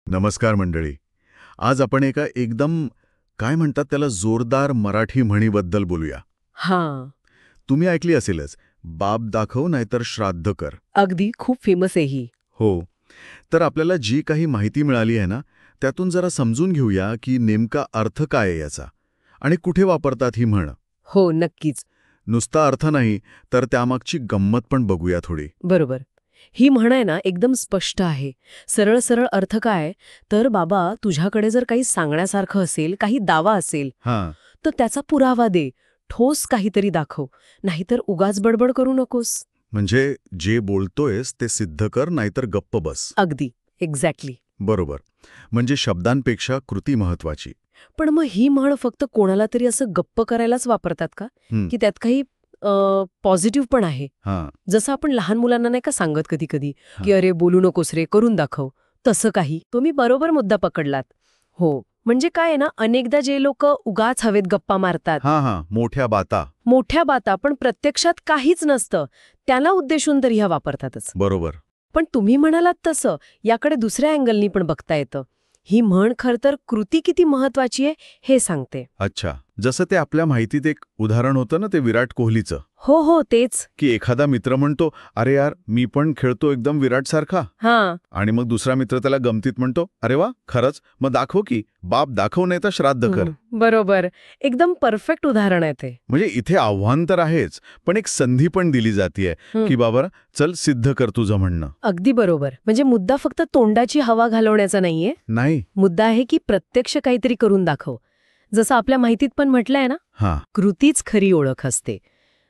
नमस्कार मंडळी. आज आपण एका एकदम काय म्हणतात त्याला जोरदार मराठी म्हणीबद्दल बोलूया. हां, तुम्ही ऐकली असेलच, बाप दाखव नाहीतर श्राद्ध कर. अगदी खूप फेमस आहे ही. हो. तर आपल्याला जी काही माहिती मिळाली आहे ना, त्यातून जरा समजून घेऊया की नेमका अर्थ काय आहे याचा आणि कुठे वापरतात ही म्हण. हो, नक्कीच. नुसता अर्थ नाही, तर त्यामागची गंमत पण बघूया थोडी. बरोबर. ही म्हण आहे ना एकदम स्पष्ट आहे. सरळ सरळ अर्थ काय, तर बाबा तुझ्याकडे जर काही सांगण्यासारखं असेल, काही दावा असेल, हां, तर त्याचा पुरावा दे. ठोस काहीतरी दाखव. नाहीतर उगाच बडबड करू नकोस. म्हणजे जे बोलतोयस ते सिद्ध कर नाहीतर गप्प बस. अगदी. एक्झॅक्टली. बरोबर. म्हणजे शब्दांपेक्षा कृती महत्वाची. पण मग ही म्हण फक्त कोणाला तरी असं गप्प करायलाच वापरतात का? हं, की त्यात काही पॉझिटिव्ह पण आहे? हां, जसं आपण लहान मुलांना नाही का सांगत कधी कधी की हां. अरे बोलू नकोस रे, करून दाखव. तसं काही. तुम्ही बरोबर मुद्दा पकडलात. हो. म्हणजे काय आहे ना, अनेकदा जे लोक उगाच हवेत गप्पा मारतात, हां, हां. मोठ्या बाता. मोठ्या बाता पण प्रत्यक्षात काहीच नसतं, त्याला उद्देशून तरी ह्या वापरतातच. बरोबर. पण तुम्ही म्हणालात तसं याकडे दुसऱ्या अँगलनी पण बघता येतं. ही म्हण खरं तर कृती किती महत्वाची आहे हे सांगते. अच्छा. जसं ते आपल्या माहितीत एक उदाहरण होतं ना ते विराट कोहलीचं, हो हो, तेच. की एखादा मित्र म्हणतो, "अरे यार, मी पण खेळतो एकदम विराटसारखा." हां. आणि मग दुसरा मित्र त्याला गमतीत म्हणतो, "अरे वा, खरंच? मग दाखव की. बाप दाखव नाही तर श्राद्ध कर." बरोबर. एकदम परफेक्ट उदाहरण आहे ते. म्हणजे इथे आव्हान तर आहेच, पण एक संधी पण दिली जातीये, की बाबा चल सिद्ध कर तुझं म्हणणं. अगदी बरोबर. म्हणजे मुद्दा फक्त तोंडाची हवा घालवण्याचा नाहीये. नाही? मुद्दा आहे की प्रत्यक्ष काहीतरी करून दाखव. जसं आपल्या माहितीत पण म्हटलंय ना, हां, कृतीच खरी ओळख असते.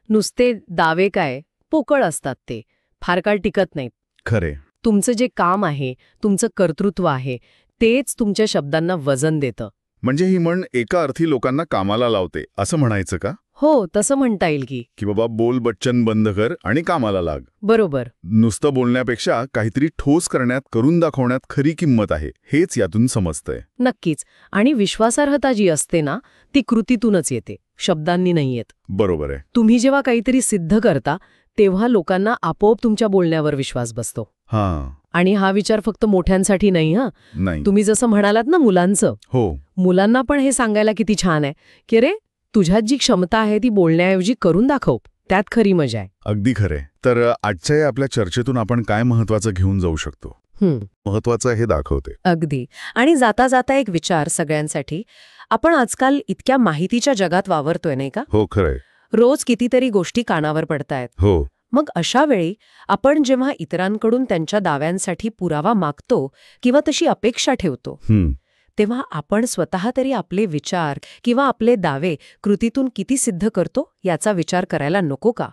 नुसते दावे काय, पोकळ असतात ते. फार काळ टिकत नाहीत. खरे. तुमचं जे काम आहे, तुमचं कर्तृत्व आहे, तेच तुमच्या शब्दांना वजन देतं. म्हणजे ही म्हण एका अर्थी लोकांना कामाला लावते, असं म्हणायचं का? हो, तसं म्हणता येईल की. की बाबा बोल बच्चन बंद कर आणि कामाला लाग. बरोबर. नुसतं बोलण्यापेक्षा काहीतरी ठोस करण्यात, करून दाखवण्यात खरी किंमत आहे, हेच यातून समजतंय. नक्कीच. आणि विश्वासार्हता जी असते ना, ती कृतीतूनच येते, शब्दांनी नाही येत. बरोबर आहे. तुम्ही जेव्हा काहीतरी सिद्ध करता, तेव्हा लोकांना आपोआप तुमच्या बोलण्यावर विश्वास बसतो. हां, आणि हा विचार फक्त मोठ्यांसाठी नाही हं. नाही. तुम्ही जसं म्हणालात ना मुलांचं, हो, मुलांना पण हे सांगायला किती छान आहे, की अरे तुझ्यात जी क्षमता आहे ती बोलण्याऐवजी करून दाखव, त्यात खरी मजा आहे. अगदी खरे. तर आजच्या या आपल्या चर्चेतून आपण काय महत्वाचं घेऊन जाऊ शकतो? महत्वाचं हे दाखवते. अगदी. आणि जाता जाता एक विचार सगळ्यांसाठी. आपण आजकाल इतक्या माहितीच्या जगात वावरतोय नाही का? हो, खरंय. रोज कितीतरी गोष्टी कानावर पडतायत. हो, मग अशा वेळी आपण जेव्हा इतरांकडून त्यांच्या दाव्यांसाठी पुरावा मागतो किंवा तशी अपेक्षा ठेवतो, तेव्हा आपण स्वतः तरी आपले विचार किंवा आपले दावे कृतीतून किती सिद्ध करतो याचा विचार करायला नको का?